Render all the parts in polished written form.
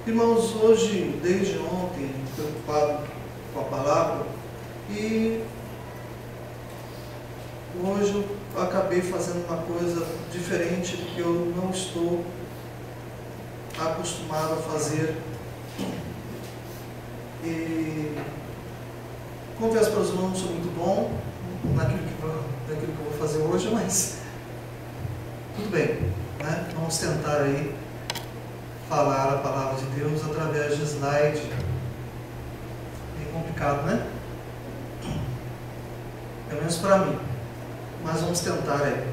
Irmãos, hoje, desde ontem, preocupado com a palavra, e hoje eu acabei fazendo uma coisa diferente do que eu não estou acostumado a fazer. E confesso para os irmãos, não sou muito bom naquilo que eu vou fazer hoje, mas tudo bem, né? Vamos tentar aí falar a palavra de Deus através de slide. É complicado, né? Pelo menos para mim. Mas vamos tentar aí.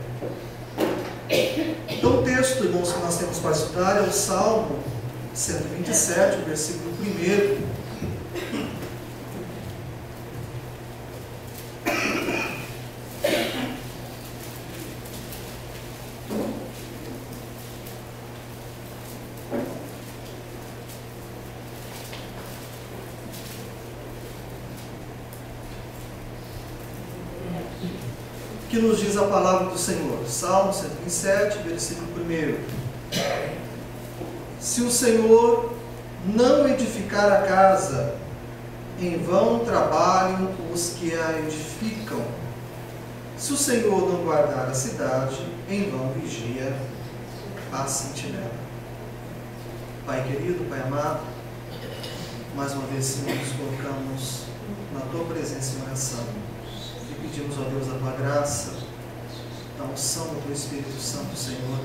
Então o texto, irmãos, que nós temos para estudar é o Salmo 127, o versículo 1. Que nos diz a palavra do Senhor. Salmo 127, versículo 1. Se o Senhor não edificar a casa, em vão trabalham os que a edificam. Se o Senhor não guardar a cidade, em vão vigia a sentinela. Pai querido, Pai amado, mais uma vez, Senhor, nos colocamos na Tua presença em oração. E pedimos, ó Deus, a Tua graça, a unção do Teu Espírito Santo, Senhor,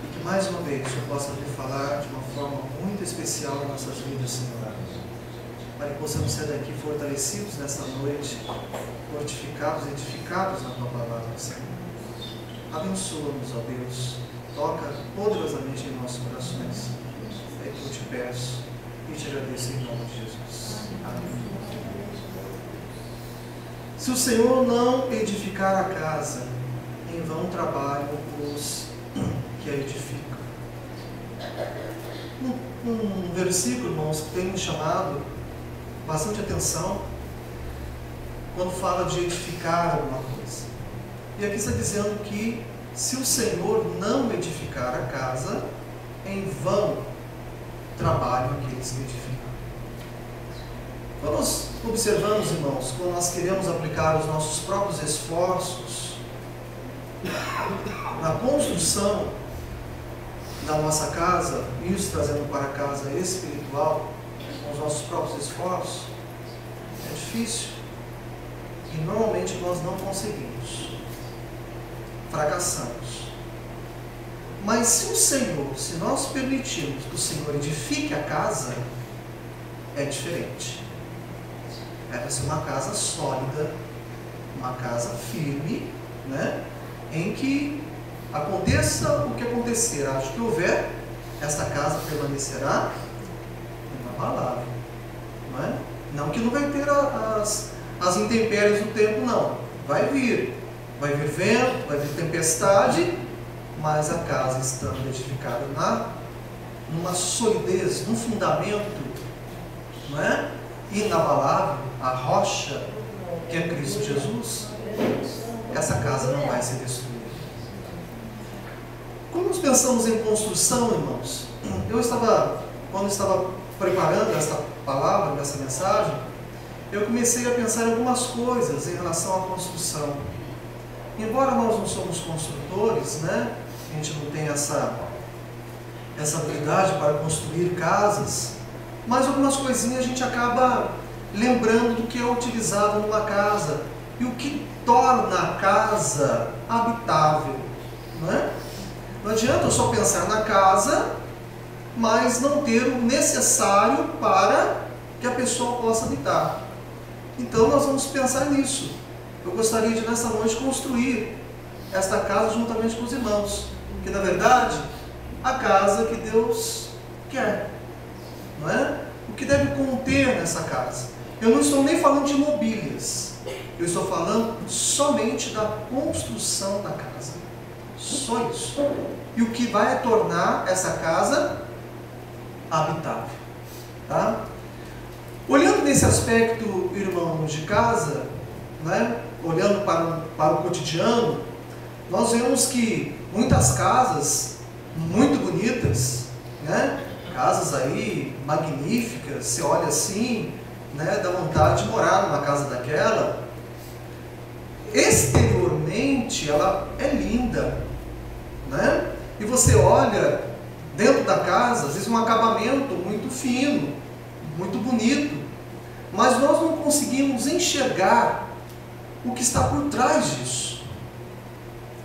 e que mais uma vez eu possa te falar de uma forma muito especial em nossas vidas, Senhor, para que possamos sair daqui fortalecidos nessa noite, fortificados, edificados na Tua palavra, Senhor. Abençoa-nos, ó Deus, toca poderosamente em nossos corações, é que eu te peço e te agradeço em nome de Jesus. Amém. Se o Senhor não edificar a casa, em vão trabalham os que a edificam. Um versículo, irmãos, que tem me chamado bastante atenção quando fala de edificar alguma coisa. E aqui está dizendo que se o Senhor não edificar a casa, em vão trabalham aqueles que edificam. Quando nós observamos, irmãos, quando nós queremos aplicar os nossos próprios esforços na construção da nossa casa, isso trazendo para a casa espiritual, com os nossos próprios esforços, é difícil. E normalmente nós não conseguimos. Fracassamos. Mas se o Senhor, se nós permitirmos que o Senhor edifique a casa, é diferente. É para ser uma casa sólida, uma casa firme, né? Em que aconteça o que acontecer, acho que houver, esta casa permanecerá inabalável, não é? Não que não vai ter as intempéries do tempo, não. Vai vir vento, vai vir tempestade, mas a casa estando edificada numa solidez, num fundamento, não é? Inabalável, a rocha que é Cristo Jesus, essa casa não vai ser destruída. Quando nós pensamos em construção, irmãos, quando eu estava preparando essa palavra, essa mensagem, eu comecei a pensar em algumas coisas em relação à construção. Embora nós não somos construtores, né? A gente não tem essa habilidade para construir casas, mas algumas coisinhas a gente acaba lembrando do que é utilizado numa casa e o que torna a casa habitável, não é? Não adianta eu só pensar na casa, mas não ter o necessário para que a pessoa possa habitar. Então nós vamos pensar nisso. Eu gostaria de nessa noite construir esta casa juntamente com os irmãos, que na verdade a casa que Deus quer, não é? O que deve conter nessa casa. Eu não estou nem falando de mobílias, eu estou falando somente da construção da casa. Só isso. E o que vai tornar essa casa habitável. Tá? Olhando nesse aspecto, irmãos, de casa, né? Olhando para o cotidiano, nós vemos que muitas casas muito bonitas, né? casas aí magníficas, você olha assim, né, dá vontade de morar numa casa daquela. Exteriormente ela é linda, né? E você olha dentro da casa, às vezes um acabamento muito fino, muito bonito, mas nós não conseguimos enxergar o que está por trás disso,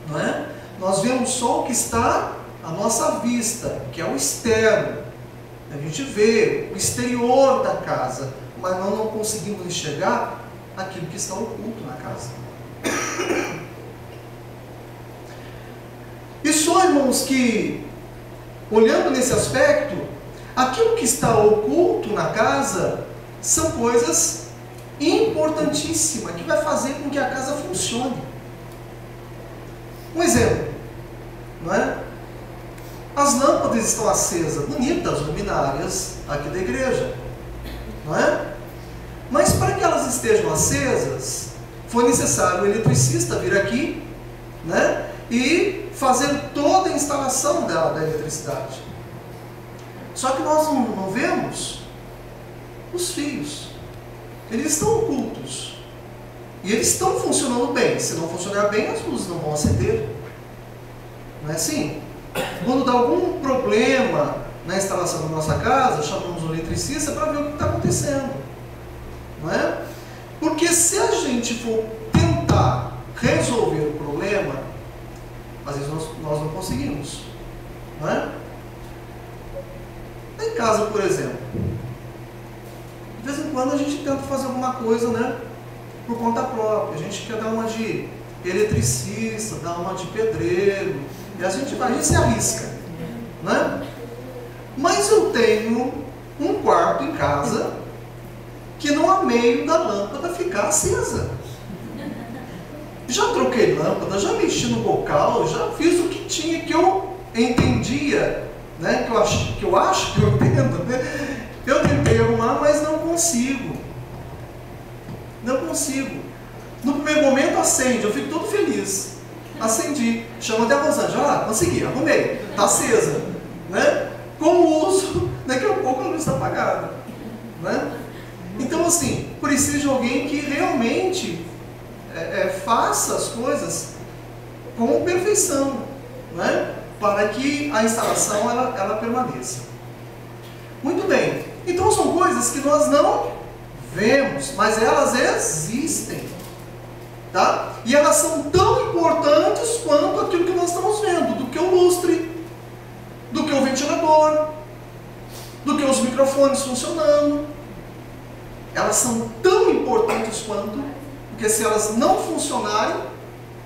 não é? Nós vemos só o que está à nossa vista, que é o externo. A gente vê o exterior da casa, mas nós não conseguimos enxergar aquilo que está oculto na casa. E só, irmãos, que olhando nesse aspecto, aquilo que está oculto na casa são coisas importantíssimas que vai fazer com que a casa funcione. Um exemplo, não é? As lâmpadas estão acesas, bonitas, luminárias aqui da igreja, não é? Mas para que elas estejam acesas, foi necessário o eletricista vir aqui, né? E fazer toda a instalação da eletricidade. Só que nós não vemos os fios. Eles estão ocultos. E eles estão funcionando bem. Se não funcionar bem, as luzes não vão acender. Não é assim? Quando dá algum problema na instalação da nossa casa, chamamos o eletricista para ver o que está acontecendo. Não é? Porque se a gente for tentar resolver o problema, às vezes nós não conseguimos. Não é? Em casa, por exemplo, de vez em quando a gente tenta fazer alguma coisa, né, por conta própria. A gente quer dar uma de eletricista, dar uma de pedreiro, e a gente se arrisca, né? Mas eu tenho um quarto em casa que não há meio da lâmpada ficar acesa. Já troquei lâmpada, já mexi no bocal, já fiz o que tinha, que eu entendia, né? Que eu acho que eu entendo, né? Eu tentei arrumar, mas não consigo. Não consigo. No primeiro momento acende, eu fico todo feliz. Acendi, chamo até a Rosângela, consegui, arrumei, está acesa, né? Com o uso, daqui a pouco a luz está apagada, né? Então, assim, precisa de alguém que realmente faça as coisas com perfeição, né? Para que a instalação ela permaneça. Muito bem, então são coisas que nós não vemos, mas elas existem, tá? E elas são tão importantes quanto aquilo que nós estamos vendo, do que o lustre, do que o ventilador, do que os microfones funcionando. Elas são tão importantes quanto, porque se elas não funcionarem,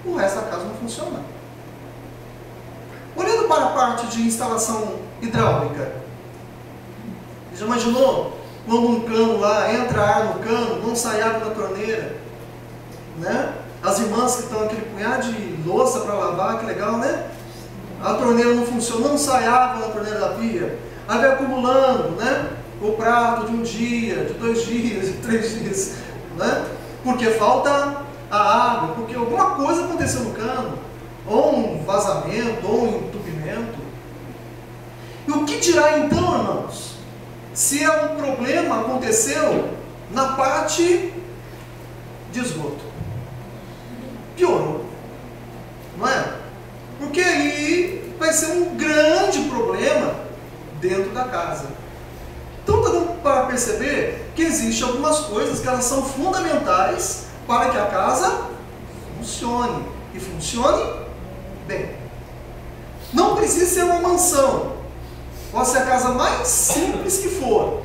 o resto da casa não funciona. Olhando para a parte de instalação hidráulica, já imaginou quando um cano lá, entra ar no cano, não sai água da torneira, né? As irmãs que estão aquele punhado de louça para lavar, que legal, né? A torneira não funciona, não sai água da torneira da pia. Aí vai acumulando, né? O prato de um dia, de 2 dias, de 3 dias, né? Porque falta a água, porque alguma coisa aconteceu no cano, ou um vazamento, ou um entupimento. E o que dirá então, irmãos, se um problema aconteceu na parte de esgoto? Piorou, não é? Porque aí vai ser um grande problema dentro da casa. Então está dando para perceber que existem algumas coisas que elas são fundamentais para que a casa funcione, e funcione bem. Não precisa ser uma mansão, pode ser a casa mais simples que for.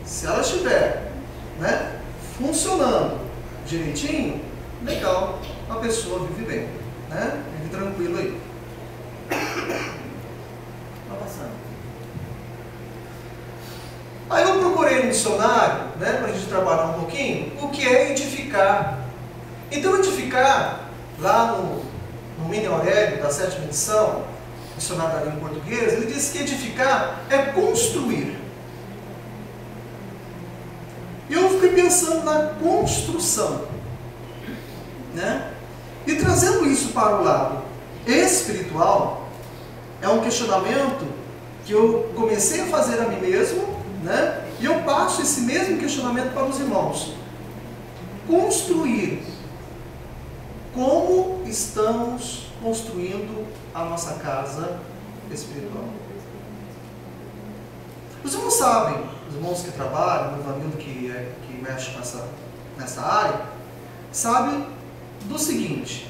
Se ela estiver, né, funcionando direitinho, legal, a pessoa vive bem, né? Vive tranquilo aí. Vai passando. Aí eu procurei no dicionário, né, para a gente trabalhar um pouquinho, o que é edificar. Então, edificar, lá no Mini Aurélio, da 7ª edição, dicionário da língua portuguesa, ele diz que edificar é construir. E eu fiquei pensando na construção, né? E trazendo isso para o lado espiritual, é um questionamento que eu comecei a fazer a mim mesmo, né? E eu passo esse mesmo questionamento para os irmãos. Construir. Como estamos construindo a nossa casa espiritual? Os irmãos sabem, os irmãos que trabalham, o Ivanildo que mexe nessa área, sabe do seguinte: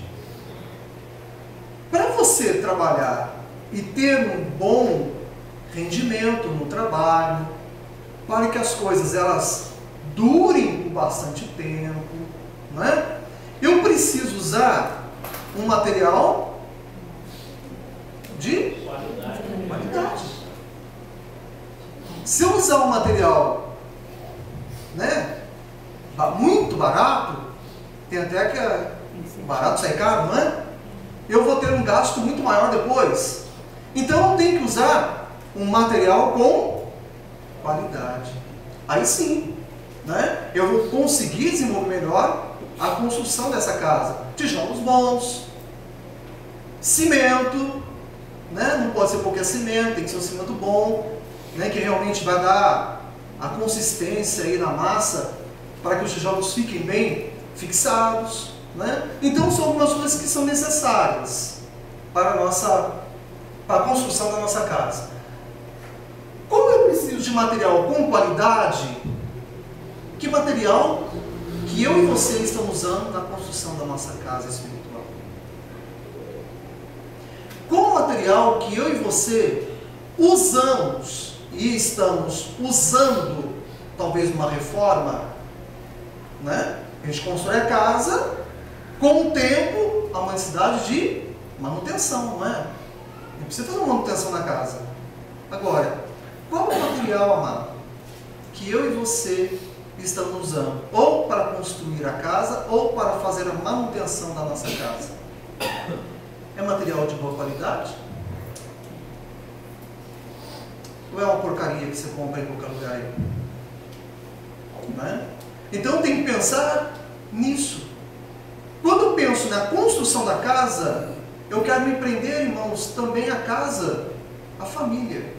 para você trabalhar e ter um bom rendimento no trabalho, para que as coisas elas durem por bastante tempo, não é? Eu preciso usar um material de qualidade. Se eu usar um material, né, muito barato, tem até que barato sai caro, não é? Eu vou ter um gasto muito maior depois. Então eu tenho que usar um material com qualidade. Aí sim, né, eu vou conseguir desenvolver melhor a construção dessa casa. Tijolos bons, cimento, né, não pode ser qualquer cimento, tem que ser um cimento bom, né, que realmente vai dar a consistência aí na massa para que os tijolos fiquem bem fixados, né? Então são algumas coisas que são necessárias para a construção da nossa casa. Como eu preciso de material com qualidade, que material que eu e você estamos usando na construção da nossa casa espiritual? Qual material que eu e você usamos e estamos usando, talvez numa reforma, né? A gente constrói a casa, com o tempo há uma necessidade de manutenção, não é? A gente precisa fazer uma manutenção na casa. Agora, qual é o material, amado, que eu e você estamos usando, ou para construir a casa, ou para fazer a manutenção da nossa casa? É material de boa qualidade? Ou é uma porcaria que você compra em qualquer lugar aí? Não é? Então eu tenho que pensar nisso. Quando eu penso na construção da casa, eu quero me prender, irmãos, também a casa, a família.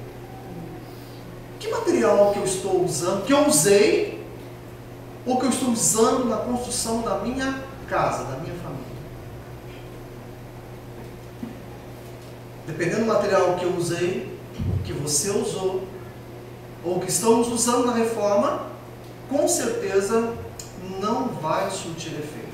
Que material que eu estou usando, que eu usei, ou que eu estou usando na construção da minha casa, da minha família? Dependendo do material que eu usei, que você usou, ou que estamos usando na reforma, com certeza não vai surtir efeito.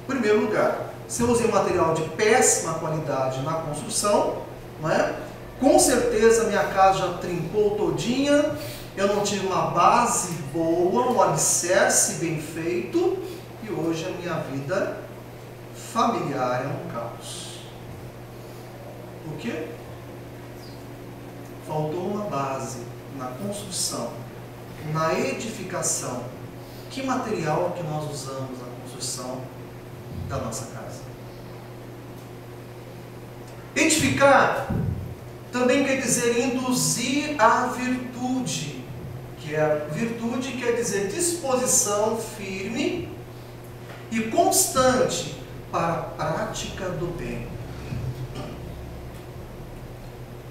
Em primeiro lugar, se eu usei um material de péssima qualidade na construção, não é? Com certeza minha casa já trincou todinha, eu não tive uma base boa, um alicerce bem feito, e hoje a minha vida familiar é um caos. Por quê? Faltou uma base na construção, na edificação. Que material que nós usamos na construção da nossa casa? Edificar também quer dizer induzir a virtude, que é virtude quer dizer disposição firme e constante para a prática do bem.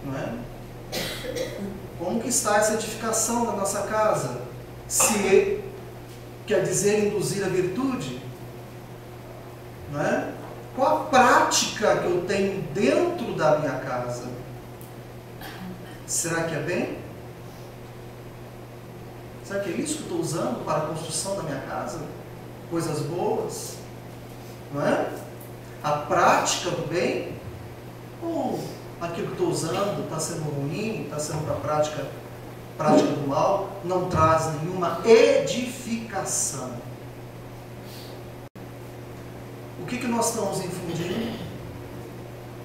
Não é? Como que está essa edificação da nossa casa? Se quer dizer induzir a virtude, não é? Qual a prática que eu tenho dentro da minha casa? Será que é bem? Será que é isso que eu estou usando para a construção da minha casa? Coisas boas? Não é? A prática do bem? Ou aquilo que estou usando está sendo ruim, está sendo para a prática do mal, não traz nenhuma edificação? O que nós estamos infundindo?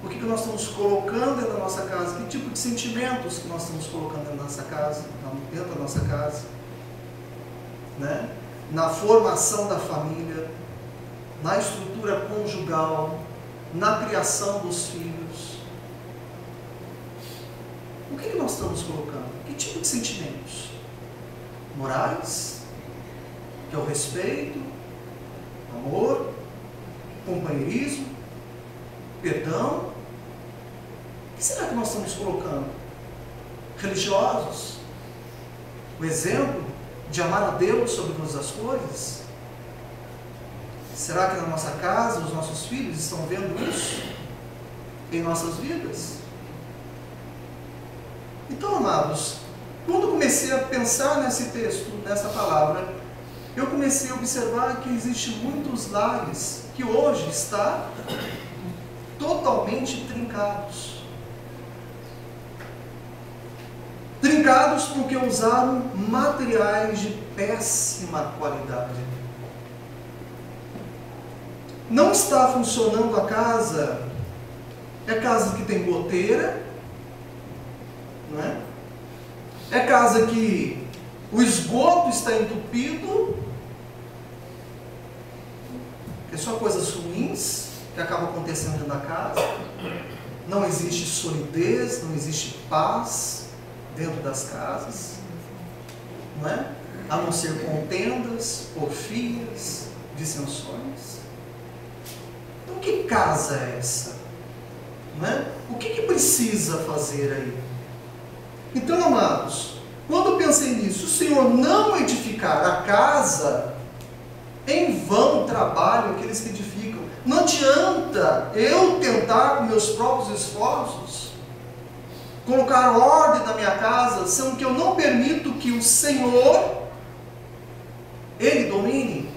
O que nós estamos colocando dentro da nossa casa? Que tipo de sentimentos que nós estamos colocando dentro da nossa casa? Dentro da nossa casa? Né? Na formação da família, na estrutura conjugal, na criação dos filhos. O que nós estamos colocando? Que tipo de sentimentos? Morais? Que é o respeito, amor, companheirismo, perdão? O que será que nós estamos colocando? religiosos? O exemplo de amar a Deus sobre todas as coisas? Será que na nossa casa os nossos filhos estão vendo isso em nossas vidas? Então, amados, quando comecei a pensar nesse texto, nessa palavra, eu comecei a observar que existem muitos lares que hoje estão totalmente trincados. Trincados porque usaram materiais de péssima qualidade. Não está funcionando a casa. É casa que tem goteira, não é? É casa que o esgoto está entupido. É só coisas ruins que acabam acontecendo dentro da casa. Não existe solidez, não existe paz dentro das casas, não é? A não ser contendas, porfias, dissensões. Então, que casa é essa? Não é? O que precisa fazer aí? Então, amados, quando eu pensei nisso, o Senhor não edificar a casa, em vão trabalham aqueles que edificam. Não adianta eu tentar com meus próprios esforços colocar ordem na minha casa, sendo que eu não permito que o Senhor, Ele domine,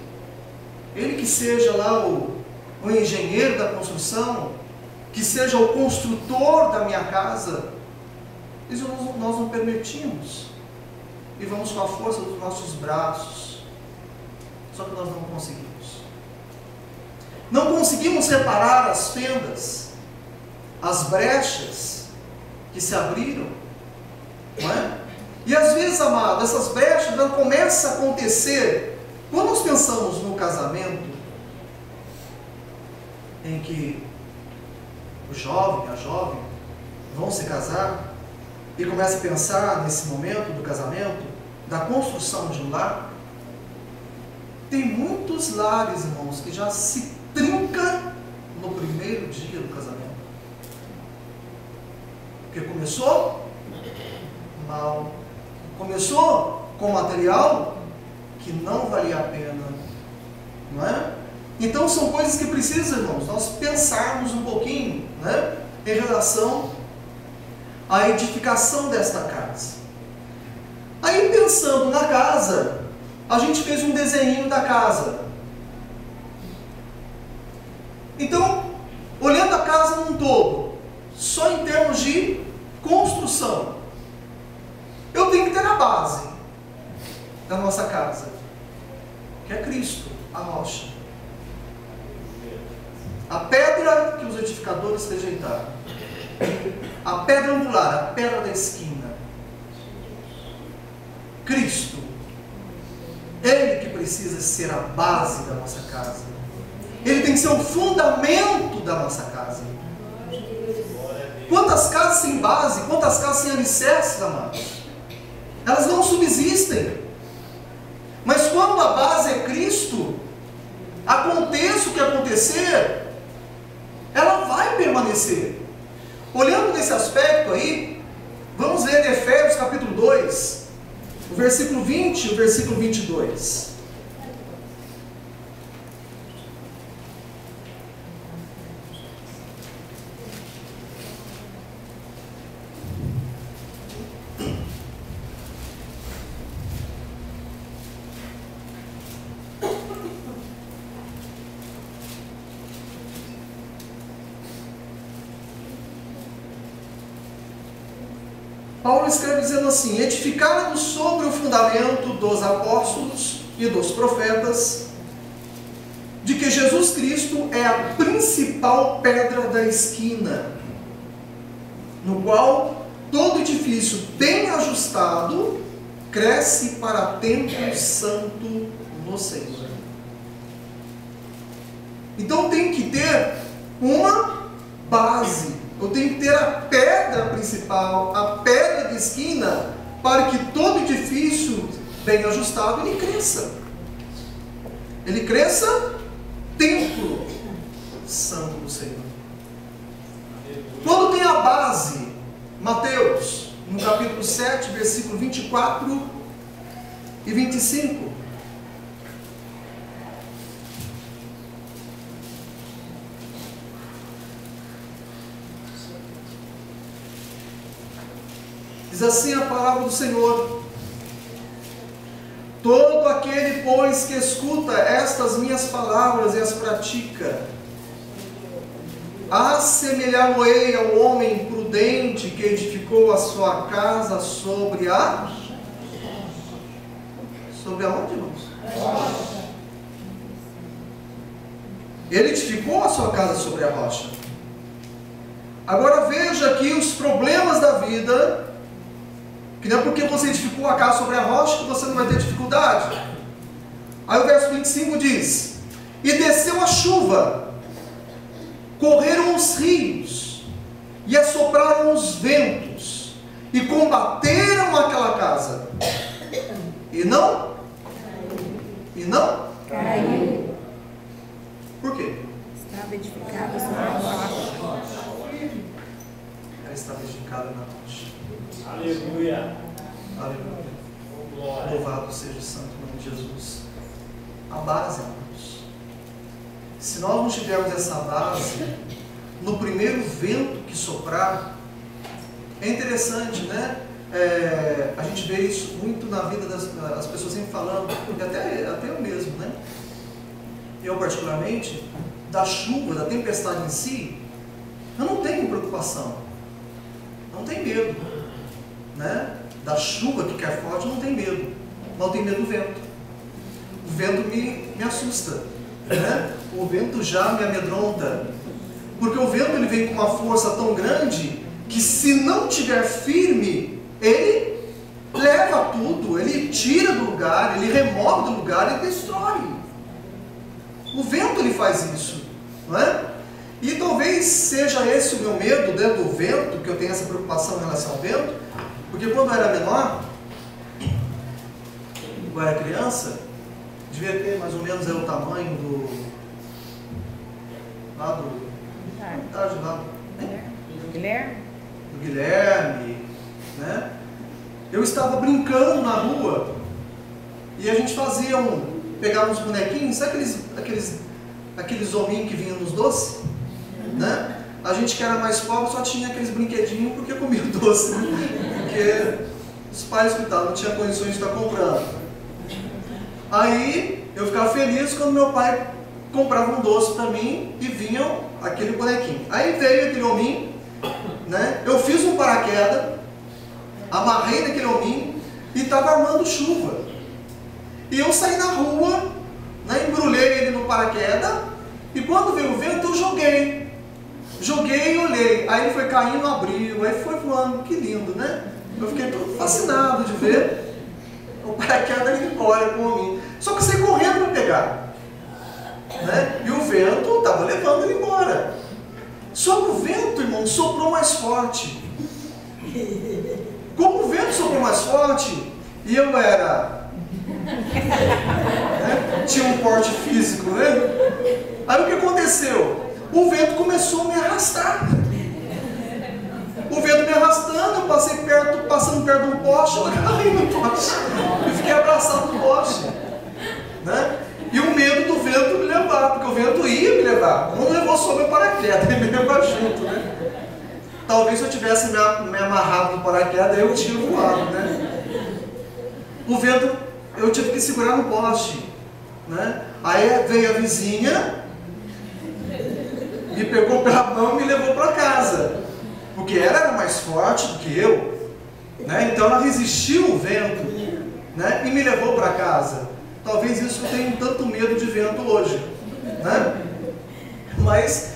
Ele que seja lá o engenheiro da construção, que seja o construtor da minha casa. Isso nós não permitimos. E vamos com a força dos nossos braços. Só que nós não conseguimos. Não conseguimos reparar as fendas, as brechas que se abriram. Não é? E às vezes, amado, essas brechas começam a acontecer quando nós pensamos no casamento, em que o jovem, a jovem, vão se casar, e começa a pensar nesse momento do casamento, da construção de um lar. Tem muitos lares, irmãos, que já se trinca no primeiro dia do casamento. Porque começou mal. Começou com material que não valia a pena. Não é? Então são coisas que precisam, irmãos, nós pensarmos um pouquinho, né, em relação à edificação desta casa. Aí, pensando na casa, a gente fez um desenho da casa. Então, olhando a casa num todo, só em termos de construção, eu tenho que ter a base da nossa casa, que é Cristo, a rocha, a pedra que os edificadores rejeitaram, a pedra angular, a pedra da esquina, Cristo. Ele que precisa ser a base da nossa casa. Ele tem que ser o fundamento da nossa casa. Quantas casas sem base, quantas casas sem alicerces, amados? Elas não subsistem. Mas quando a base é Cristo, aconteça o que acontecer, ela vai permanecer. Olhando nesse aspecto aí, vamos ler em Efésios capítulo 2, o versículo 20 e o versículo 22. Paulo escreve dizendo assim: edificados sobre o fundamento dos apóstolos e dos profetas, de que Jesus Cristo é a principal pedra da esquina, no qual todo edifício bem ajustado cresce para templo santo no Senhor. Então tem que ter uma base. Eu tenho que ter a pedra principal, a pedra de esquina, para que todo edifício bem ajustado ele cresça. Ele cresça templo santo do Senhor. Quando tem a base, Mateus no capítulo 7, versículo 24 e 25. Diz assim a palavra do Senhor: todo aquele, pois, que escuta estas minhas palavras e as pratica, assemelhá-lo-ei ao homem prudente que edificou a sua casa sobre a... Sobre aonde, irmãos? Ele edificou a sua casa sobre a rocha. Agora veja aqui os problemas da vida, que não é porque você edificou a casa sobre a rocha que você não vai ter dificuldade. Aí o verso 25 diz: e desceu a chuva, correram os rios, e assopraram os ventos, e combateram aquela casa, e não caiu. Por quê? Estava edificada sobre a rocha. Ela estava edificada na rocha. Aleluia. Aleluia. Louvado seja o santo nome de Jesus. A base, irmãos. Se nós não tivermos essa base, no primeiro vento que soprar, é interessante, né? A gente vê isso muito na vida das pessoas sempre falando, e até eu mesmo, né? Eu particularmente, da chuva, da tempestade em si, eu não tenho preocupação, não tenho medo, né? Da chuva que cai forte, eu não tenho medo, mas eu tenho medo do vento. O vento me assusta, né? O vento já me amedronta, porque o vento ele vem com uma força tão grande que, se não tiver firme, ele leva tudo, ele tira do lugar, ele remove do lugar, ele destrói. O vento ele faz isso, não é? E talvez seja esse o meu medo dentro do vento, que eu tenho essa preocupação em relação ao vento, porque quando eu era menor, eu era criança, devia ter mais ou menos o tamanho do Guilherme, né? Eu estava brincando na rua e a gente pegava uns bonequinhos, sabe aqueles hominhos que vinham nos doces, né? A gente que era mais pobre só tinha aqueles brinquedinhos porque comia doce, né? Porque os pais, coitados, não tinham condições de estar comprando. Aí eu ficava feliz quando meu pai comprava um doce para mim e vinha aquele bonequinho. Aí veio aquele hominho, né? Eu fiz um paraquedas, amarrei naquele hominho e estava armando chuva. E eu saí na rua, né? Embrulhei ele no paraquedas e quando veio o vento eu joguei e olhei. Aí ele foi caindo, abriu, aí foi voando, que lindo, né? Eu fiquei todo fascinado de ver o paraquedas indo embora com o hominho. Só que eu saí correndo para pegar, né? E o vento estava levando ele embora. Só que o vento, irmão, soprou mais forte. Como o vento soprou mais forte, e eu era... né? Tinha um porte físico, né? Aí o que aconteceu? O vento começou a me arrastar. O vento me arrastando, eu passando perto de um poste, eu caí no poste. Eu fiquei abraçado no poste, né? E o medo do vento me levar, porque o vento ia me levar. Não levou só meu paraquedas, ele me levou junto, né? Talvez se eu tivesse me amarrado no paraquedas, eu tinha voado, né? O vento, eu tive que segurar no poste, né? Aí veio a vizinha, me pegou pela mão e me levou para casa, porque ela era mais forte do que eu, né? Então ela resistiu o vento, né? E me levou para casa. Talvez isso eu tenha tanto medo de vento hoje, né? Mas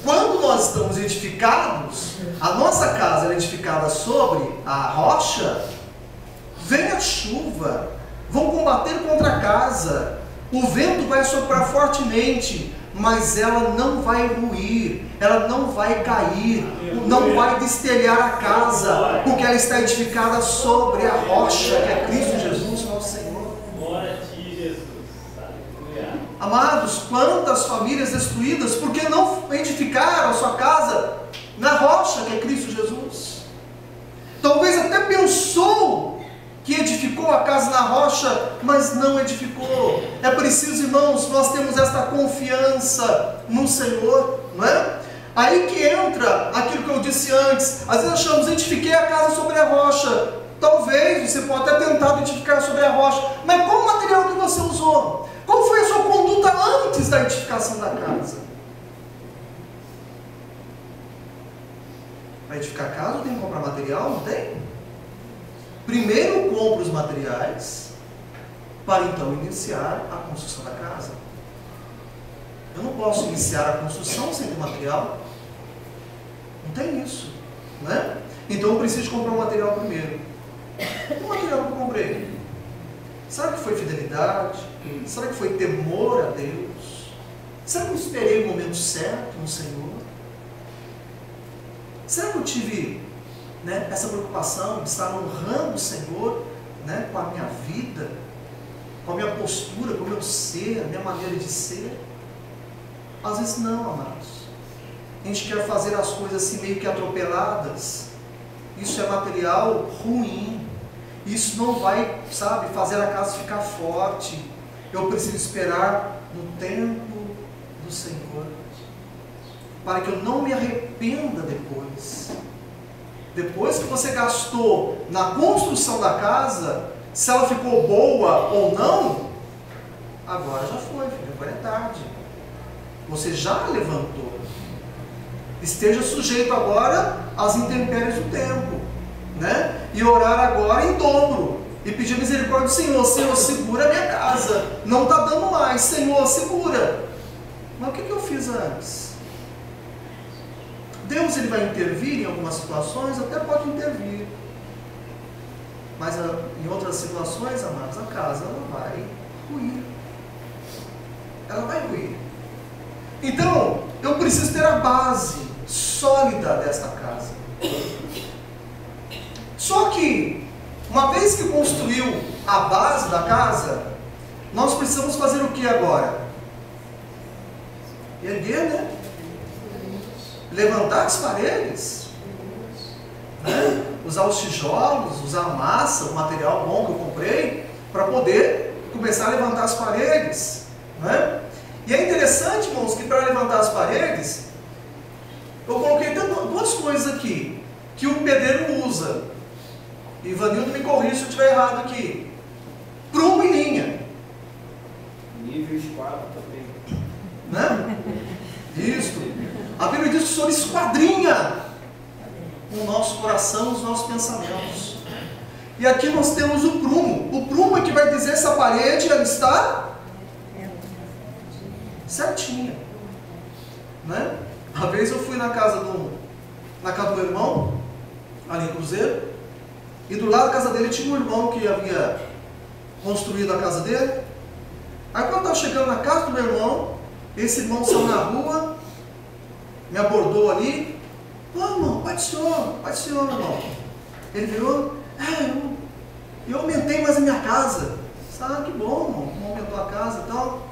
quando nós estamos edificados, a nossa casa é edificada sobre a rocha, vem a chuva, vão combater contra a casa, o vento vai soprar fortemente, mas ela não vai ruir, ela não vai cair, não vai destelhar a casa, porque ela está edificada sobre a rocha, que é Cristo Jesus, nosso Senhor. Amados, quantas famílias destruídas porque não edificaram a sua casa na rocha que é Cristo Jesus. Talvez até edificou a casa na rocha, mas não edificou. É preciso, irmãos, nós temos esta confiança no Senhor, não é? Aí que entra aquilo que eu disse antes. Às vezes achamos, edifiquei a casa sobre a rocha. Talvez você pode ter tentado edificar sobre a rocha, mas qual o material que você usou? Qual foi a sua conduta antes da edificação da casa? Para edificar a casa eu tenho que comprar material? Não tem? Primeiro eu compro os materiais para então iniciar a construção da casa. Eu não posso iniciar a construção sem ter material. Não tem isso, né? Então eu preciso comprar o material primeiro. O material que eu comprei, será que foi fidelidade? Será que foi temor a Deus? Será que eu esperei o momento certo no Senhor? Será que eu tive, né, essa preocupação de estar honrando o Senhor, né, com a minha vida, com a minha postura, com o meu ser, a minha maneira de ser? Às vezes não, amados. A gente quer fazer as coisas assim meio que atropeladas. Isso é material ruim. Isso não vai, sabe, fazer a casa ficar forte. Eu preciso esperar no tempo do Senhor, para que eu não me arrependa depois. Depois que você gastou na construção da casa, se ela ficou boa ou não, agora já foi, filho, agora é tarde. Você já levantou. Esteja sujeito agora às intempéries do tempo, né? E orar agora em dobro. E pedir misericórdia do Senhor. Senhor, segura a minha casa. Não está dando mais. Senhor, segura. Mas o que eu fiz antes? Deus, ele vai intervir em algumas situações? Até pode intervir. Mas em outras situações, amados, a casa ela vai ruir. Ela vai ruir. Então, eu preciso ter a base sólida desta casa. Só que, uma vez que construiu a base da casa, nós precisamos fazer o que agora? Erguer, né? Levantar as paredes, né? Usar os tijolos, usar a massa, o material bom que eu comprei, para poder começar a levantar as paredes, né? E é interessante, irmãos, que para levantar as paredes, eu coloquei duas coisas aqui, que o pedreiro usa. Ivanildo me corrija se eu estiver errado aqui. Prumo e linha. Nível esquadro também. Né? Isso. A Bíblia diz que o Senhor esquadrinha o nosso coração, os nossos pensamentos. E aqui nós temos o prumo. O prumo é que vai dizer se a parede ela está certinha, né? Uma vez eu fui na casa do meu irmão, ali em Cruzeiro, e do lado da casa dele tinha um irmão que havia construído a casa dele. Aí quando eu estava chegando na casa do meu irmão, esse irmão saiu na rua, me abordou ali. Pô, irmão, pai do senhor, irmão. Ele virou, eu aumentei mais a minha casa. Ah, que bom, irmão, aumentou a casa e tal.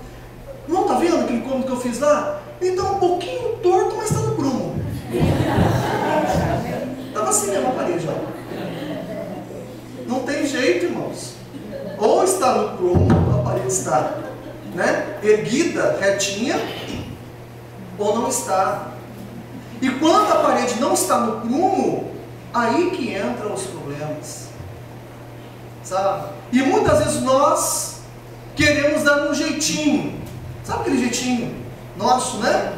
Não, tá vendo aquele cômodo que eu fiz lá? Então um pouquinho torto, mas está no prumo. Estava assim mesmo a parede, ó. Não tem jeito, irmãos. Ou está no prumo, a parede está, né, erguida, retinha, ou não está. E quando a parede não está no prumo, aí que entram os problemas, sabe? E muitas vezes nós queremos dar um jeitinho. Sabe aquele jeitinho nosso, né?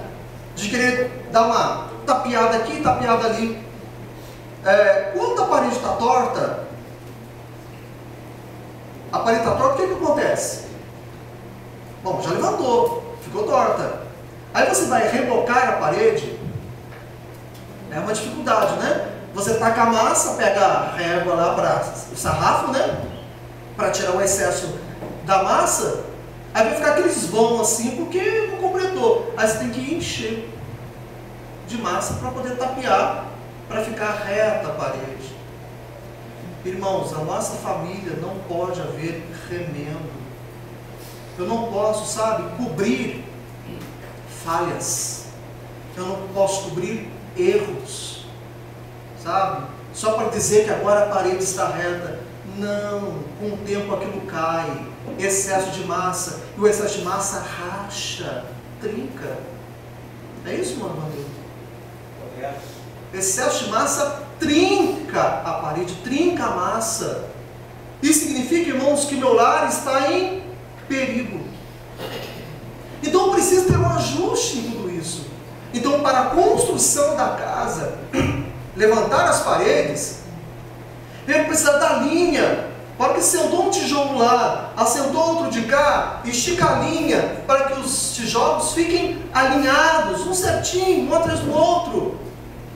De querer dar uma tapeada aqui, tapeada ali. Quando a parede está torta, o que acontece? Bom, já levantou, ficou torta. Aí você vai rebocar a parede, é uma dificuldade, né? Você taca a massa, pega a régua lá para o sarrafo, né? Para tirar o excesso da massa. Aí vai ficar aqueles vãos assim, porque não completou. Aí você tem que encher de massa para poder tapear, para ficar reta a parede. Irmãos, a nossa família não pode haver remendo. Eu não posso, sabe, cobrir falhas. Eu não posso cobrir erros, sabe? Só para dizer que agora a parede está reta. Não, com o tempo aquilo cai, excesso de massa, e o excesso de massa racha, trinca. É isso, meu irmão? Excesso de massa trinca a parede, trinca a massa. Isso significa, irmãos, que meu lar está em perigo. Então precisa ter um ajuste em tudo isso. Então, para a construção da casa, levantar as paredes, ele precisa da linha. Para que sentou um tijolo lá, assentou outro de cá, estica a linha para que os tijolos fiquem alinhados, um certinho, um atrás do outro,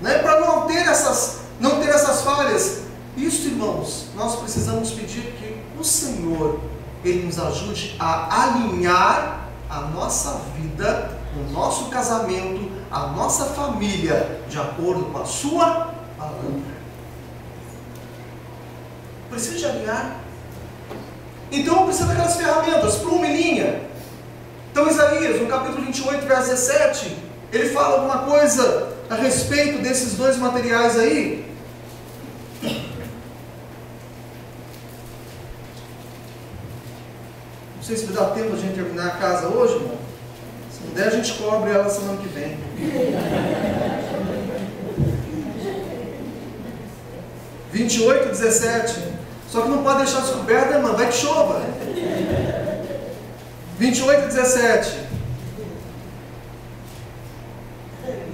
né? Para não ter essas falhas. Isso, irmãos, nós precisamos pedir que o Senhor, Ele nos ajude a alinhar a nossa vida, o nosso casamento, a nossa família, de acordo com a sua palavra. Precisa de alinhar. Então precisa daquelas ferramentas, pluma e linha. Então Isaías, no capítulo 28, verso 17, ele fala alguma coisa a respeito desses dois materiais aí. Não sei se vai dar tempo de a gente terminar a casa hoje, irmão. Se puder, a gente cobre ela semana que vem. 28, 17. Só que não pode deixar descoberta, irmão, vai que chova. 28, 17.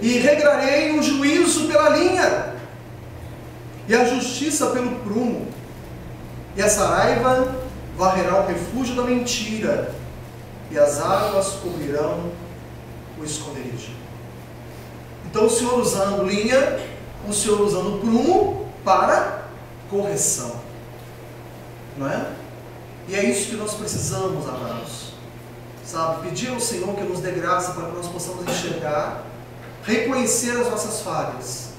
E regrarei o juízo pela linha, e a justiça pelo prumo, e a saraiva varrerá o refúgio da mentira, e as águas cobrirão o esconderijo. Então o Senhor usando linha, o Senhor usando prumo para correção, não é? E é isso que nós precisamos, amados, sabe? Pedir ao Senhor que nos dê graça para que nós possamos enxergar, reconhecer as nossas falhas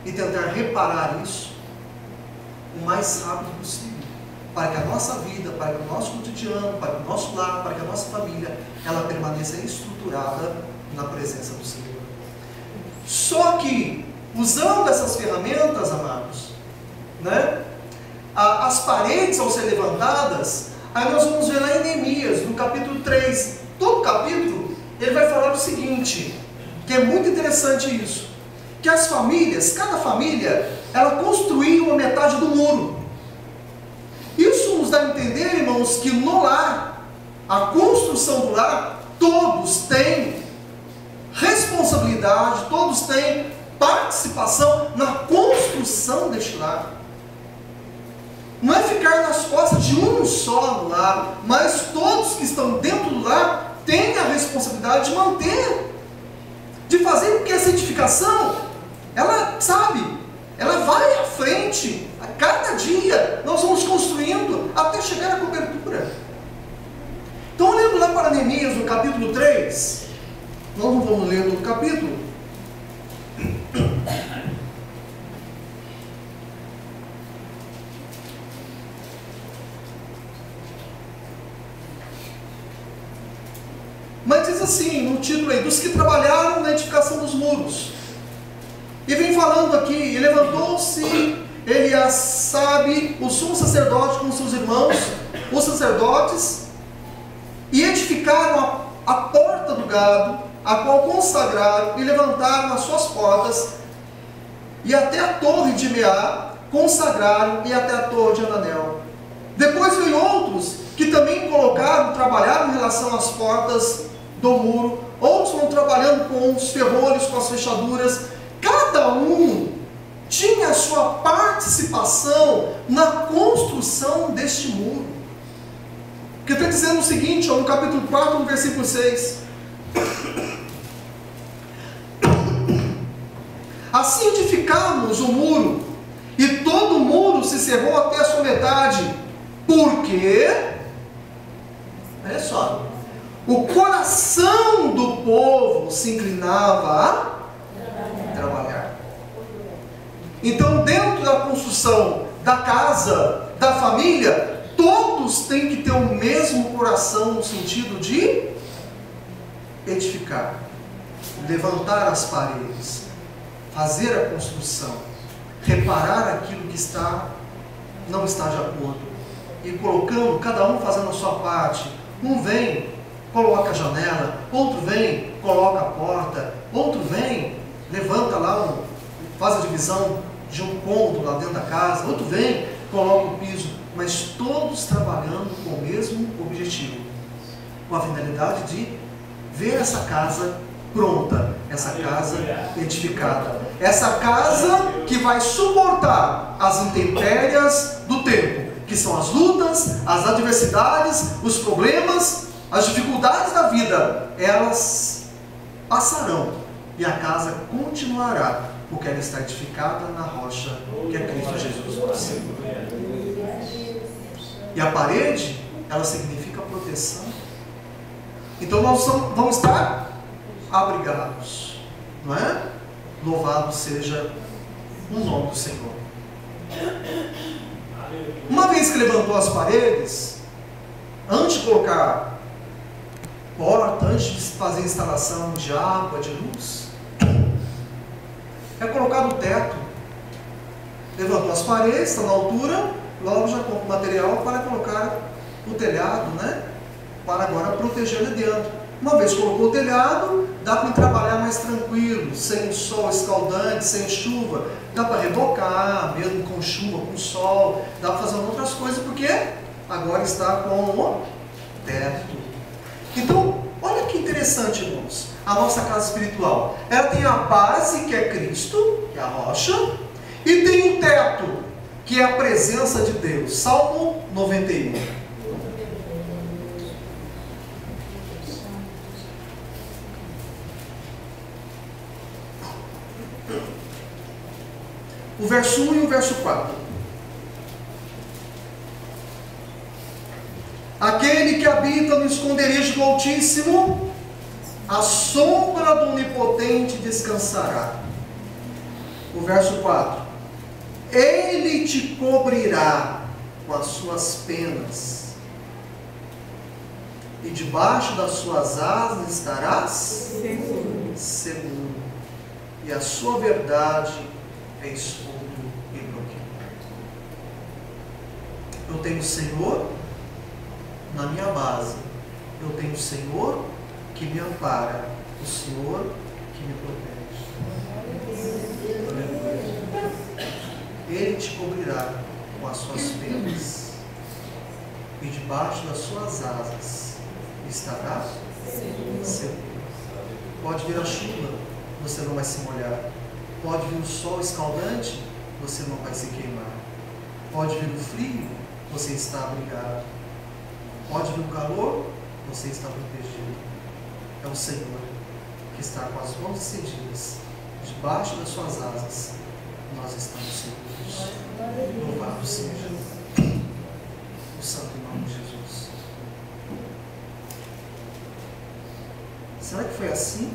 e tentar reparar isso o mais rápido possível, para que a nossa vida, para que o nosso cotidiano, para que o nosso lar, para que a nossa família, ela permaneça estruturada na presença do Senhor. Só que, usando essas ferramentas, amados, né, as paredes ao ser levantadas, aí nós vamos ver lá em Neemias, no capítulo 3, todo capítulo, ele vai falar o seguinte, que é muito interessante isso, que as famílias, cada família, ela construía uma metade do muro. Isso nos dá a entender, irmãos, que no lar, a construção do lar, todos têm responsabilidade, todos têm participação na construção deste lar. Não é ficar nas costas de um só no lar, mas todos que estão dentro do lar têm a responsabilidade de manter, de fazer com que essa edificação, ela, sabe, ela vai à frente. A cada dia nós vamos construindo até chegar à cobertura. Então, olhando lá para Neemias, no capítulo 3, nós não vamos ler todo o capítulo. Mas diz assim, no título aí, dos que trabalharam na edificação dos muros. E vem falando aqui, e levantou-se Eliasabe, o sumo sacerdote, com seus irmãos, os sacerdotes, e edificaram a porta do gado, a qual consagraram, e levantaram as suas portas, e até a torre de Meá, consagraram, e até a torre de Ananel. Depois veio outros, que também trabalharam em relação às portas do muro, outros vão trabalhando com os ferrolhos, com as fechaduras. Cada um tinha a sua participação na construção deste muro. Que está dizendo o seguinte, no capítulo 4, no versículo 6. Assim edificamos o muro, e todo o muro se cerrou até a sua metade, porque, olha só, o coração do povo se inclinava a trabalhar. Então, dentro da construção da casa, da família, todos têm que ter o mesmo coração no sentido de edificar, levantar as paredes, fazer a construção, reparar aquilo que não está de acordo. e colocando, cada um fazendo a sua parte. Um vem, coloca a janela, outro vem, coloca a porta, outro vem, levanta lá, faz a divisão de um cômodo lá dentro da casa, outro vem, coloca o piso, mas todos trabalhando com o mesmo objetivo, com a finalidade de ver essa casa pronta, essa casa edificada, essa casa que vai suportar as intempéries do tempo, que são as lutas, as adversidades, os problemas, as dificuldades da vida. Elas passarão e a casa continuará, porque ela está edificada na rocha que é Cristo Jesus. E a parede, ela significa proteção. Então nós vamos estar abrigados, não é? Louvado seja o nome do Senhor. Uma vez que levantou as paredes, antes de colocar porta, antes de fazer instalação de água, de luz, é colocado o teto. Levantou as paredes, está na altura, logo já compra o material para colocar o telhado, né? Para agora proteger ali dentro. Uma vez que colocou o telhado, dá para trabalhar mais tranquilo, sem sol escaldante, sem chuva. Dá para rebocar, mesmo com chuva, com sol. Dá para fazer outras coisas, porque agora está com o teto. Então, olha que interessante, irmãos. A nossa casa espiritual, ela tem a base, que é Cristo, que é a rocha, e tem o teto, que é a presença de Deus. Salmo 91. O verso 1 e o verso 4. Aquele que habita no esconderijo do Altíssimo, a sombra do Onipotente descansará. O verso 4. Ele te cobrirá com as suas penas, e debaixo das suas asas estarás seguro. E a sua verdade é escudo e bloqueio. Eu tenho o Senhor na minha base. Eu tenho o Senhor que me ampara, o Senhor que me protege. Ele te cobrirá com as suas penas, e debaixo das suas asas estará seguro. Pode vir a chuva, você não vai se molhar. Pode vir o sol escaldante, você não vai se queimar. Pode vir o frio, você está abrigado. Pode vir o calor, você está protegido. É o Senhor que está com as mãos estendidas, debaixo das suas asas. Nós estamos seguros. Louvado seja o santo nome de Jesus. Será que foi assim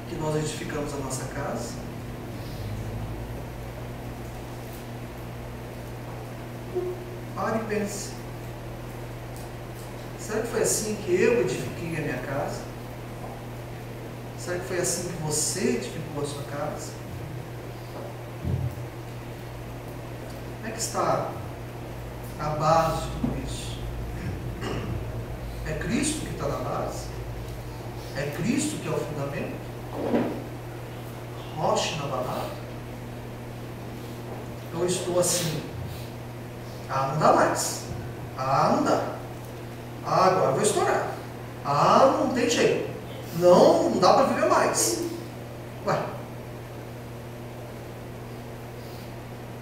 que nós edificamos a nossa casa? Pare e pense. Será que foi assim que eu edifiquei a minha casa? Será que foi assim que você edificou a sua casa? Como é que está a base de tudo isso? É Cristo que está na base? É Cristo que é o fundamento? Rocha inabalável? Eu estou assim, não dá mais. Não dá. Agora eu vou estourar. Não tem jeito. Não dá para viver mais. Ué,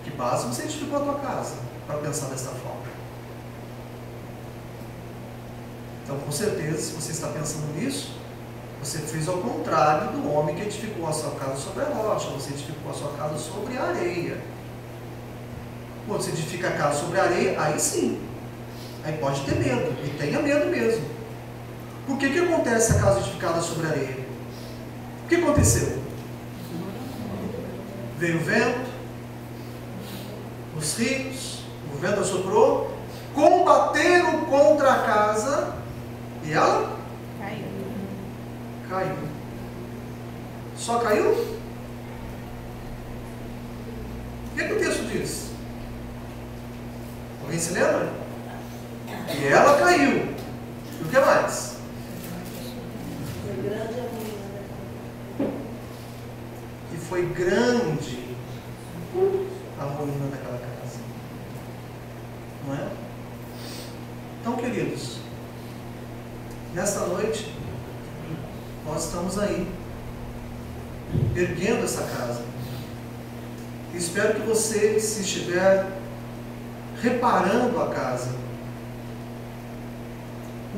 que base você edificou a tua casa para pensar dessa forma? Então, com certeza, se você está pensando nisso, você fez ao contrário do homem que edificou a sua casa sobre a rocha. Você edificou a sua casa sobre a areia. Quando você edifica a casa sobre a areia, aí sim. Aí pode ter medo. E tenha medo mesmo. Por que acontece a casa edificada sobre a areia? O que aconteceu? Veio o vento, os rios, o vento assoprou, combateram contra a casa e ela caiu. Só caiu? O que o texto diz? Alguém se lembra? E ela caiu. E o que mais? E foi grande a ruína daquela casa. Não é? Então, queridos, nesta noite, nós estamos aí, erguendo essa casa. Espero que você, se estiver reparando a casa,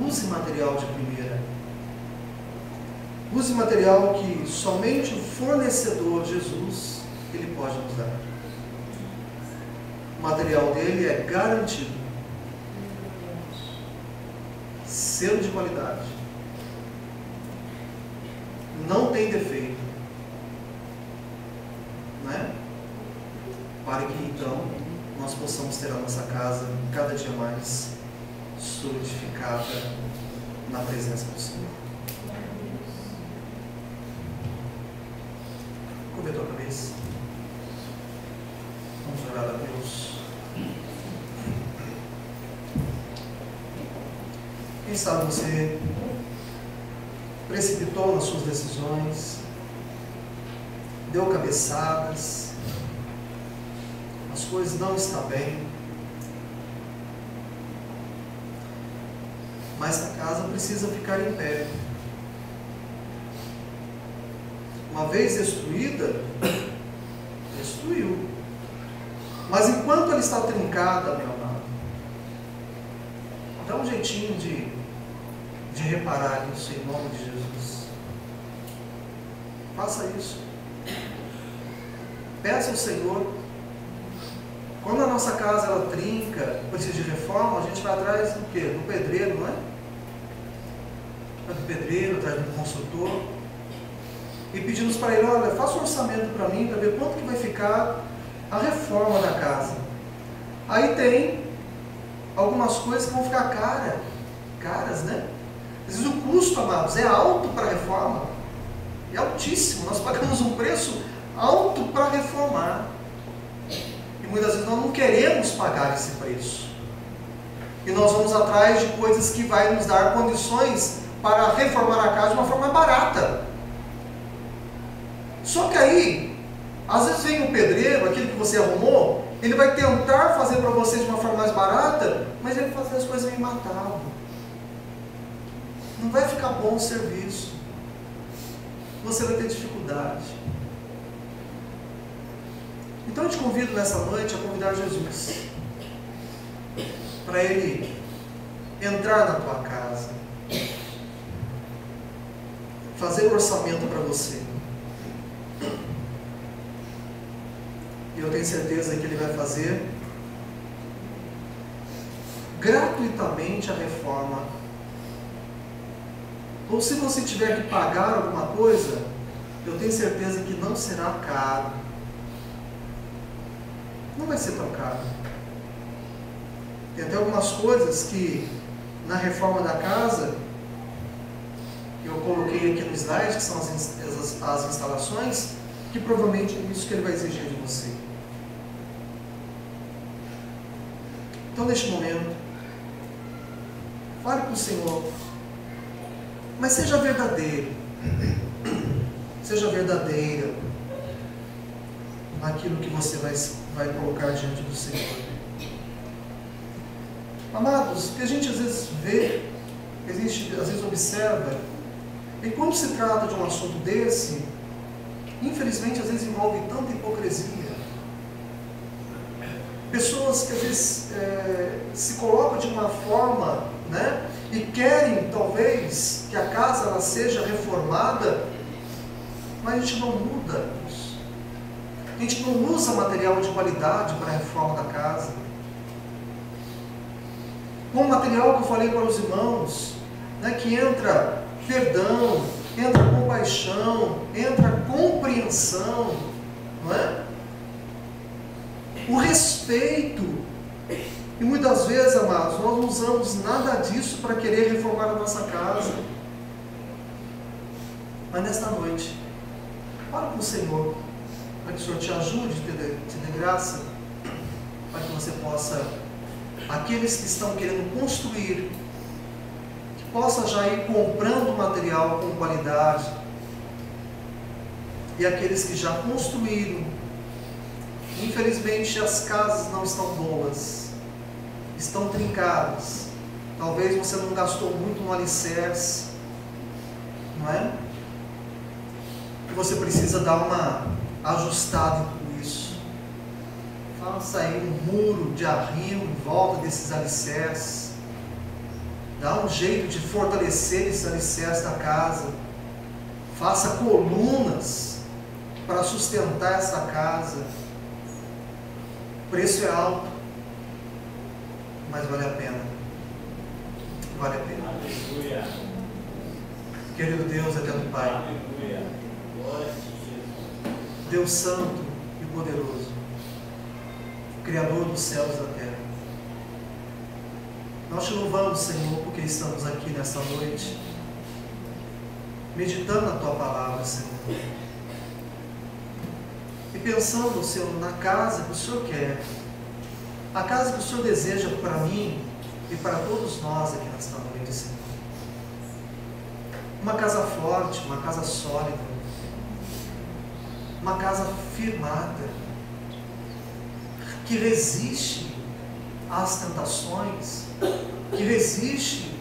use material de primeira. Use material que somente o fornecedor Jesus, Ele pode nos dar. O material dele é garantido. Selo de qualidade. Não tem defeito. Não é? Para que então nós possamos ter a nossa casa cada dia mais solidificada na presença do Senhor. Curva a tua cabeça. Vamos orar a Deus. Quem sabe você precipitou nas suas decisões, deu cabeçadas, as coisas não estão bem, mas a casa precisa ficar em pé. Uma vez destruída, destruiu. Mas enquanto ela está trincada, meu amado, dá um jeitinho de reparar isso em nome de Jesus. Faça isso. Peça ao Senhor. Quando a nossa casa ela trinca, precisa de reforma, a gente vai atrás do quê? Do pedreiro, não é? Vai do pedreiro, atrás do construtor. E pedimos para ele, olha, faça um orçamento para mim, para ver quanto que vai ficar a reforma da casa. Aí tem algumas coisas que vão ficar caras, né? Às vezes o custo, amados, é alto para a reforma. É altíssimo. Nós pagamos um preço alto para reformar. E muitas vezes nós não queremos pagar esse preço. E nós vamos atrás de coisas que vai nos dar condições para reformar a casa de uma forma barata. Só que aí, às vezes vem um pedreiro, aquele que você arrumou, ele vai tentar fazer para você de uma forma mais barata, mas ele vai fazer as coisas meio matado. Não vai ficar bom o serviço. Você vai ter dificuldade. Então eu te convido nessa noite a convidar Jesus para Ele entrar na tua casa, fazer o orçamento para você. E eu tenho certeza que Ele vai fazer gratuitamente a reforma. Ou se você tiver que pagar alguma coisa, eu tenho certeza que não será caro. Não vai ser tão caro. Tem até algumas coisas que na reforma da casa, eu coloquei aqui no slide, que são as instalações, que provavelmente é isso que Ele vai exigir de você. Então, neste momento, fale com o Senhor, mas seja verdadeiro, seja verdadeira naquilo que você vai colocar diante do Senhor. Amados, o que a gente às vezes vê, às vezes observa, e quando se trata de um assunto desse, infelizmente às vezes envolve tanta hipocrisia. Pessoas que às vezes se colocam de uma forma, né, e querem talvez que a casa ela seja reformada, mas a gente não muda isso. A gente não usa material de qualidade para a reforma da casa. Com o material que eu falei para os irmãos, né, que entra perdão, entra compaixão, entra compreensão, não é? O respeito. E muitas vezes, amados, nós não usamos nada disso para querer reformar a nossa casa. Mas nesta noite, fala com o Senhor, para que o Senhor te ajude, te dê graça, para que você possa aqueles que estão querendo construir, que possa já ir comprando material com qualidade, e aqueles que já construíram, infelizmente as casas não estão boas, estão trincadas, talvez você não gastou muito no alicerce, não é? E você precisa dar uma ajustada em tudo isso. Faça aí um muro de arrimo em volta desses alicerces. Dá um jeito de fortalecer esses alicerces da casa. Faça colunas para sustentar essa casa. O preço é alto, mas vale a pena. Vale a pena. Aleluia. Querido Deus, eterno Pai. Aleluia. Glória a Jesus. Deus santo e poderoso, Criador dos céus e da terra. Nós te louvamos, Senhor, porque estamos aqui nesta noite, meditando na Tua palavra, Senhor. E pensando, Senhor, na casa que o Senhor quer, a casa que o Senhor deseja para mim e para todos nós aqui nesta noite, Senhor. Uma casa forte, uma casa sólida, uma casa firmada, que resiste às tentações, que resiste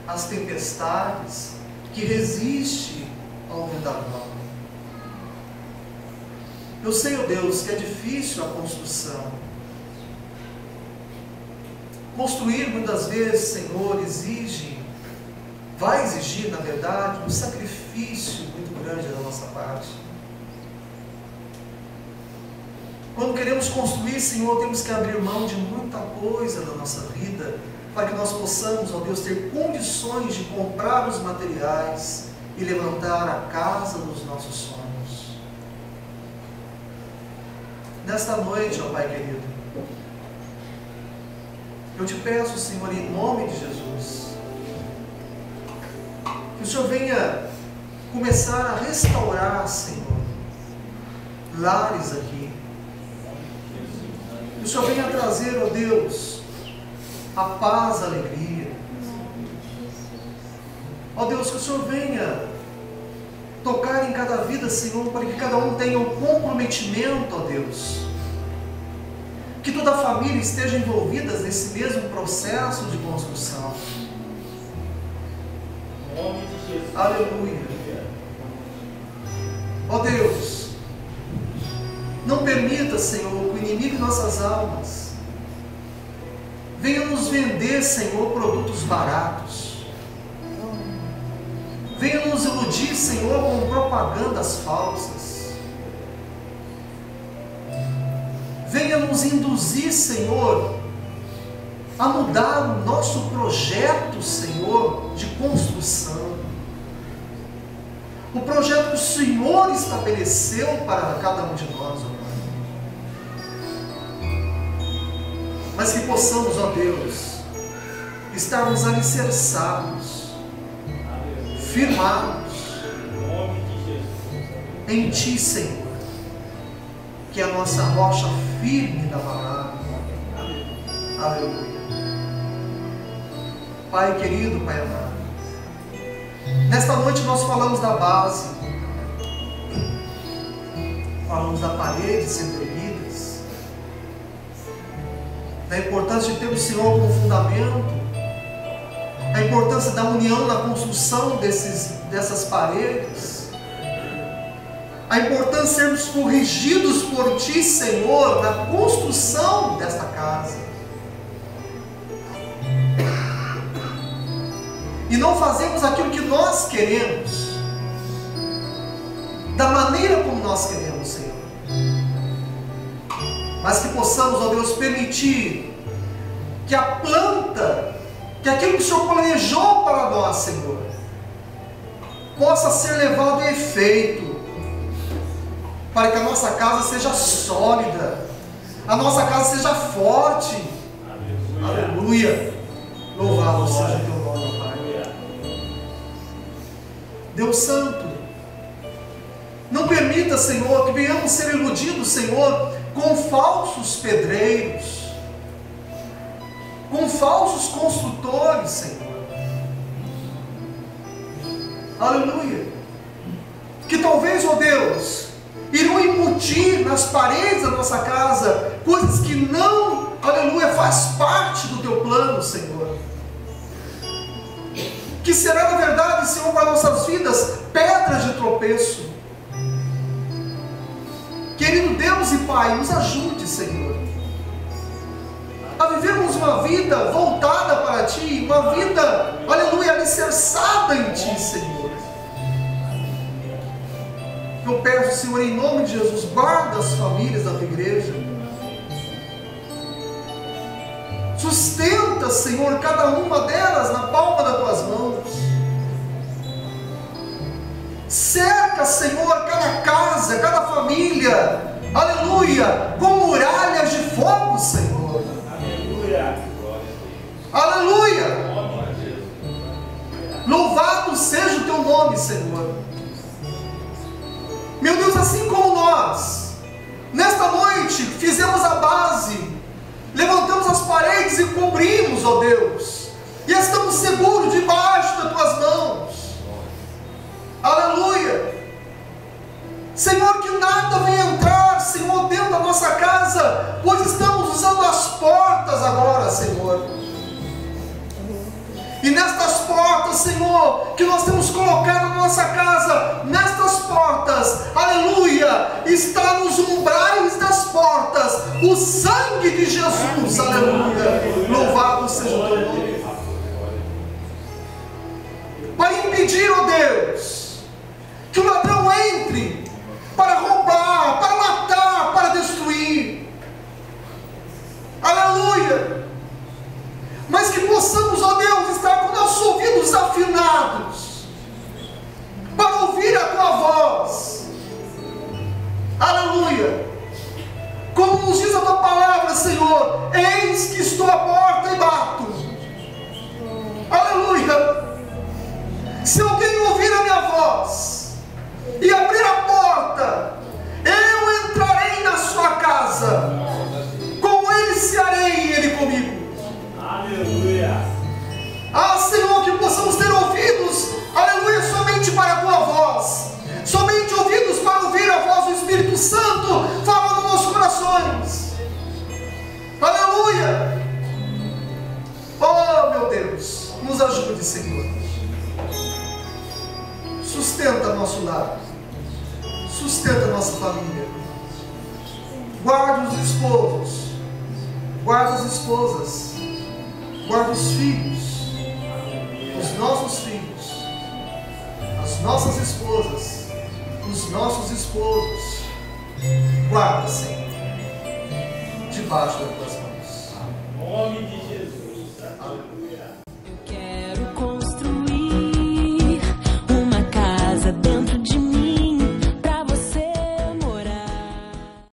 às tempestades, que resiste ao vendaval. Eu sei, ó Deus, que é difícil a construção. Construir muitas vezes, Senhor, vai exigir, na verdade, um sacrifício muito grande da nossa parte. Quando queremos construir, Senhor, temos que abrir mão de muita coisa da nossa vida, para que nós possamos, ó Deus, ter condições de comprar os materiais e levantar a casa dos nossos sonhos. Nesta noite, ó Pai querido, eu te peço, Senhor, em nome de Jesus, que o Senhor venha começar a restaurar, Senhor, lares aqui. Que o Senhor venha trazer, ó Deus, a paz, a alegria. Ó Deus, que o Senhor venha tocar em cada vida, Senhor, para que cada um tenha um comprometimento, ó Deus. Que toda a família esteja envolvida nesse mesmo processo de construção. Em nome de Jesus. Aleluia. Ó Deus, não permita, Senhor, que o inimigo de nossas almas venha nos vender, Senhor, produtos baratos. Venha nos iludir, Senhor, com propagandas falsas. Venha nos induzir, Senhor, a mudar o nosso projeto, Senhor, de construção. O projeto que o Senhor estabeleceu para cada um de nós, ó Pai. Mas que possamos, ó Deus, estarmos alicerçados, firmados em Ti, Senhor, que é a nossa rocha firme da palavra. Aleluia. Pai querido, Pai amado, nesta noite nós falamos da base, falamos da parede sendo erguidas, da importância de ter o Senhor como fundamento, a importância da união na construção dessas paredes, a importância de sermos corrigidos por Ti, Senhor, na construção desta casa. E não fazemos aquilo que nós queremos, da maneira como nós queremos, Senhor. Mas que possamos, ó Deus, permitir que a planta, que aquilo que o Senhor planejou para nós, Senhor, possa ser levado a efeito, para que a nossa casa seja sólida, a nossa casa seja forte. Aleluia. Aleluia. Louvado seja o Teu nome, Pai. Deus Santo, não permita, Senhor, que venhamos ser iludidos, Senhor, com falsos pedreiros, com falsos construtores, Senhor. Aleluia. Que talvez, ó Deus, irão embutir nas paredes da nossa casa coisas que não, aleluia, faz parte do teu plano, Senhor. Que será, na verdade, Senhor, para nossas vidas, pedras de tropeço. Querido Deus e Pai, nos ajude, Senhor, a vivermos uma vida voltada para Ti, uma vida, aleluia, alicerçada em Ti, Senhor. Eu peço, Senhor, em nome de Jesus, guarda as famílias da Tua igreja. Sustenta, Senhor, cada uma delas na palma das Tuas mãos. Cerca, Senhor, cada casa, cada família, aleluia, com muralhas de fogo, Senhor. Aleluia. Aleluia. Louvado seja o Teu nome, Senhor. Meu Deus, assim como nós, nesta noite, fizemos a base, levantamos as paredes e cobrimos, ó Deus, e estamos seguros debaixo das Tuas mãos. Aleluia. Senhor, que nada venha entrar, Senhor, dentro da nossa casa, pois estamos usando as portas agora, Senhor. E nestas portas, Senhor, que nós temos colocado na nossa casa, nestas portas, aleluia, está nos umbrais das portas o sangue de Jesus, aleluia. Louvado seja o Teu nome. Para impedir, ó Deus, que o ladrão entre para roubar, para matar, para destruir. Aleluia. Mas que possamos, ó Deus, estar com nossos ouvidos afinados para ouvir a Tua voz. Aleluia. Como nos diz a Tua palavra, Senhor, eis que estou à porta e bato. Aleluia. Se alguém ouvir a minha voz e abrir a porta, eu entrarei na sua casa, com ele cearei e ele comigo. Aleluia. Ah, Senhor, que possamos ter ouvidos, aleluia, somente para a Tua voz, somente ouvidos para ouvir a voz do Espírito Santo falando nos nossos corações. Aleluia. Oh, meu Deus, nos ajude, Senhor. Sustenta nosso lar, sustenta nossa família, guarda os esposos, guarda as esposas, guarda os filhos, os nossos filhos, as nossas esposas, os nossos esposos, guarda, Senhor, debaixo das Tuas mãos. Em nome de